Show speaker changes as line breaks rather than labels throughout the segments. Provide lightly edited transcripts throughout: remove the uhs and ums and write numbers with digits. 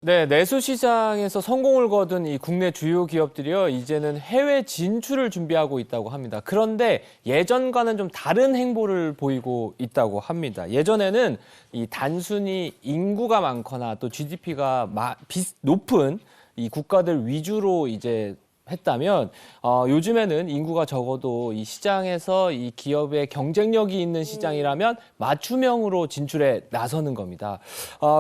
네, 내수 시장에서 성공을 거둔 이 국내 주요 기업들이요, 이제는 해외 진출을 준비하고 있다고 합니다. 그런데 예전과는 좀 다른 행보를 보이고 있다고 합니다. 예전에는 이 단순히 인구가 많거나 또 GDP가 높은 이 국가들 위주로 이제 했다면 요즘에는 인구가 적어도 이 시장에서 이 기업의 경쟁력이 있는 시장이라면 맞춤형으로 진출에 나서는 겁니다.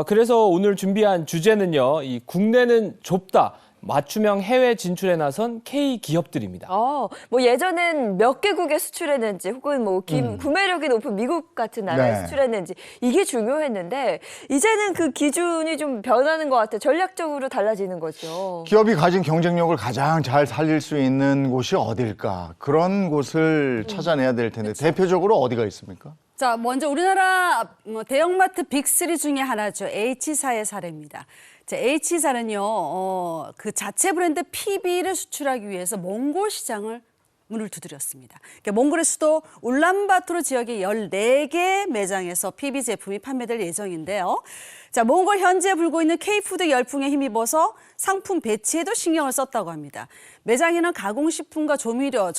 그래서 오늘 준비한 주제는요, 이 국내는 좁다. 맞춤형 해외 진출에 나선 K 기업들입니다.
뭐 예전엔 몇 개국에 수출했는지 혹은 뭐 구매력이 높은 미국 같은 나라에
네.
수출했는지 이게 중요했는데 이제는 그 기준이 좀 변하는 것 같아요. 전략적으로 달라지는 거죠.
기업이 가진 경쟁력을 가장 잘 살릴 수 있는 곳이 어딜까? 그런 곳을 찾아내야 될 텐데 대표적으로 어디가 있습니까?
자, 먼저 우리나라 대형마트 빅3 중에 하나죠. H사의 사례입니다. 자, H사는요, 그 자체 브랜드 PB를 수출하기 위해서 몽골 시장을 문을 두드렸습니다. 그러니까 몽골의 수도 울란바토르 지역의 14개 매장에서 PB 제품이 판매될 예정인데요. 자, 몽골 현지에 불고 있는 K푸드 열풍에 힘입어서 상품 배치에도 신경을 썼다고 합니다. 매장에는 가공식품과 조미료,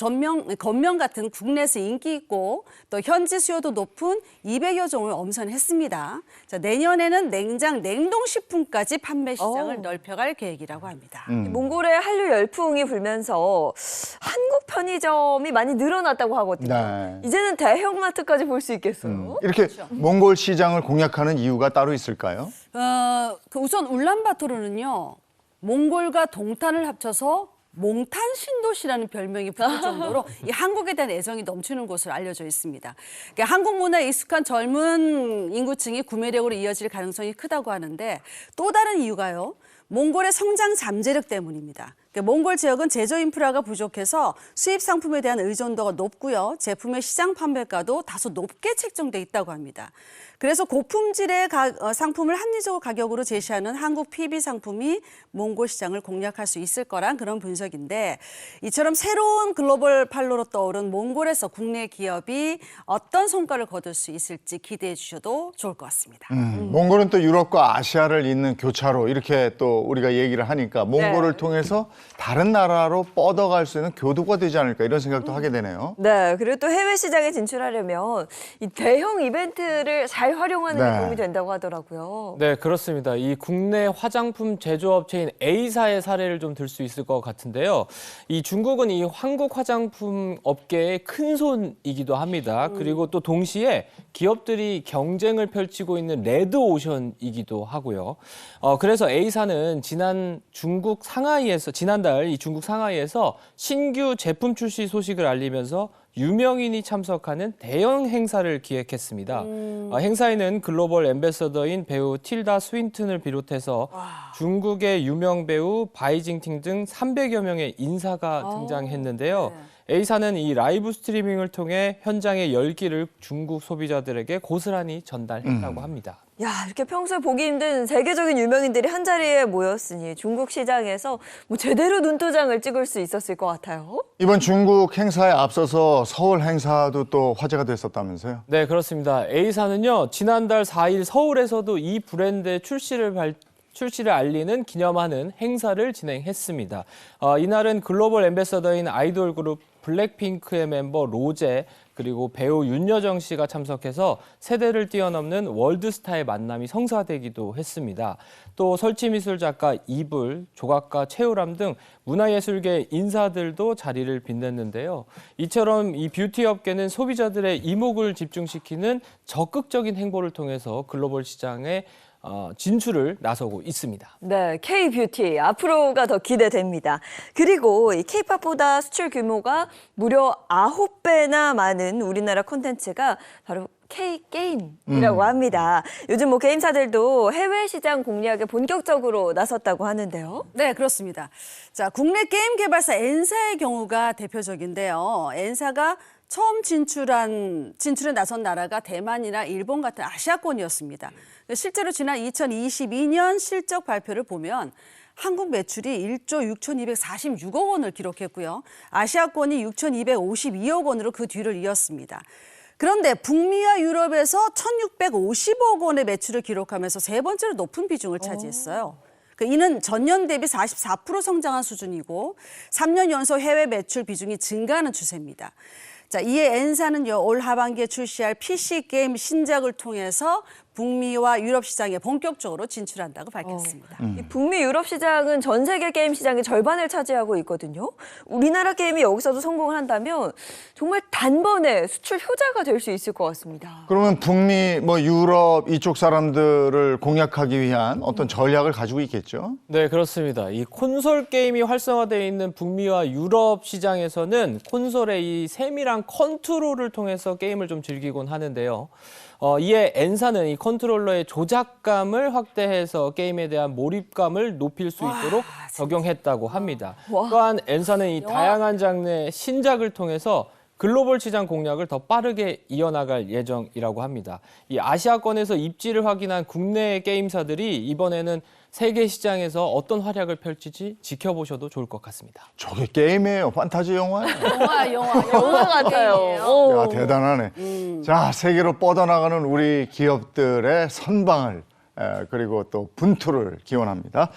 건면 같은 국내에서 인기 있고 또 현지 수요도 높은 200여 종을 엄선했습니다. 자, 내년에는 냉동식품까지 판매 시장을 넓혀갈 계획이라고 합니다.
몽골의 한류 열풍이 불면서 한국 편의점이 많이 늘어났다고 하거든요.
네.
이제는 대형마트까지 볼 수 있겠어요.
이렇게 몽골 시장을 공략하는 이유가 따로 있을까요?
우선 울란바토르는요, 몽골과 동탄을 합쳐서 몽탄 신도시라는 별명이 붙을 정도로 이 한국에 대한 애정이 넘치는 곳으로 알려져 있습니다. 그러니까 한국 문화에 익숙한 젊은 인구층이 구매력으로 이어질 가능성이 크다고 하는데 또 다른 이유가요. 몽골의 성장 잠재력 때문입니다. 그러니까 몽골 지역은 제조 인프라가 부족해서 수입 상품에 대한 의존도가 높고요. 제품의 시장 판매가도 다소 높게 책정돼 있다고 합니다. 그래서 고품질의 상품을 합리적 가격으로 제시하는 한국 PB 상품이 몽골 시장을 공략할 수 있을 거란 그런 분석인데 이처럼 새로운 글로벌 판로로 떠오른 몽골에서 국내 기업이 어떤 성과를 거둘 수 있을지 기대해 주셔도 좋을 것 같습니다.
몽골은 또 유럽과 아시아를 잇는 교차로 이렇게 또 우리가 얘기를 하니까 몽골을 통해서 다른 나라로 뻗어갈 수 있는 교두가 되지 않을까 이런 생각도 하게 되네요.
네, 그리고 또 해외 시장에 진출하려면 이 대형 이벤트를 잘 활용하는 게 도움이 된다고 하더라고요.
네, 그렇습니다. 이 국내 화장품 제조업체인 A사의 사례를 좀 들 수 있을 것 같은데요. 이 중국은 이 한국 화장품 업계의 큰 손이기도 합니다. 그리고 또 동시에 기업들이 경쟁을 펼치고 있는 레드오션이기도 하고요. 그래서 A사는 지난달 이 중국 상하이에서 신규 제품 출시 소식을 알리면서 유명인이 참석하는 대형 행사를 기획했습니다. 행사에는 글로벌 앰베서더인 배우 틸다 스윈튼을 비롯해서 중국의 유명 배우 바이징팅 등 300여 명의 인사가 등장했는데요. A사는 이 라이브 스트리밍을 통해 현장의 열기를 중국 소비자들에게 고스란히 전달했다고 합니다.
야, 이렇게 평소에 보기 힘든 세계적인 유명인들이 한자리에 모였으니 중국 시장에서 뭐 제대로 눈도장을 찍을 수 있었을 것 같아요.
이번 중국 행사에 앞서서 서울 행사도 또 화제가 됐었다면서요?
네, 그렇습니다. A사는요, 지난달 4일 서울에서도 이 브랜드의 출시를 알리는 기념하는 행사를 진행했습니다. 이날은 글로벌 앰베서더인 아이돌 그룹 블랙핑크의 멤버 로제 그리고 배우 윤여정 씨가 참석해서 세대를 뛰어넘는 월드스타의 만남이 성사되기도 했습니다. 또 설치미술 작가 이불, 조각가 최우람 등 문화예술계 인사들도 자리를 빛냈는데요. 이처럼 이 뷰티 업계는 소비자들의 이목을 집중시키는 적극적인 행보를 통해서 글로벌 시장에 진출을 나서고 있습니다.
네, K-뷰티 앞으로가 더 기대됩니다. 그리고 이 K-팝보다 수출 규모가 무려 9배나 많은 우리나라 콘텐츠가 바로 K-게임이라고 합니다. 요즘 뭐 게임사들도 해외 시장 공략에 본격적으로 나섰다고 하는데요.
네, 그렇습니다. 자, 국내 게임 개발사 엔사의 경우가 대표적인데요. 엔사가 처음 진출에 나선 나라가 대만이나 일본 같은 아시아권이었습니다. 실제로 지난 2022년 실적 발표를 보면 한국 매출이 1조 6,246억 원을 기록했고요. 아시아권이 6,252억 원으로 그 뒤를 이었습니다. 그런데 북미와 유럽에서 1,650억 원의 매출을 기록하면서 세 번째로 높은 비중을 차지했어요. 이는 전년 대비 44% 성장한 수준이고 3년 연속 해외 매출 비중이 증가하는 추세입니다. 자, 이에 엔사는요, 올 하반기에 출시할 PC 게임 신작을 통해서 북미와 유럽 시장에 본격적으로 진출한다고 밝혔습니다.
이 북미 유럽 시장은 전 세계 게임 시장의 절반을 차지하고 있거든요. 우리나라 게임이 여기서도 성공을 한다면 정말 단번에 수출 효자가 될 수 있을 것 같습니다.
그러면 북미, 뭐 유럽 이쪽 사람들을 공략하기 위한 어떤 전략을 가지고 있겠죠?
네, 그렇습니다. 이 콘솔 게임이 활성화되어 있는 북미와 유럽 시장에서는 콘솔의 이 세밀한 컨트롤을 통해서 게임을 좀 즐기곤 하는데요. 이에 엔사는 이 컨트롤러의 조작감을 확대해서 게임에 대한 몰입감을 높일 수 있도록 적용했다고 합니다. 또한 엔사는 이 다양한 장르의 신작을 통해서 글로벌 시장 공략을 더 빠르게 이어나갈 예정이라고 합니다. 이 아시아권에서 입지를 확인한 국내 게임사들이 이번에는 세계 시장에서 어떤 활약을 펼칠지 지켜보셔도 좋을 것 같습니다.
저게 게임이에요. 판타지 영화예요.
영화 같아요.
야, 대단하네. 자, 세계로 뻗어나가는 우리 기업들의 선방을 그리고 또 분투를 기원합니다.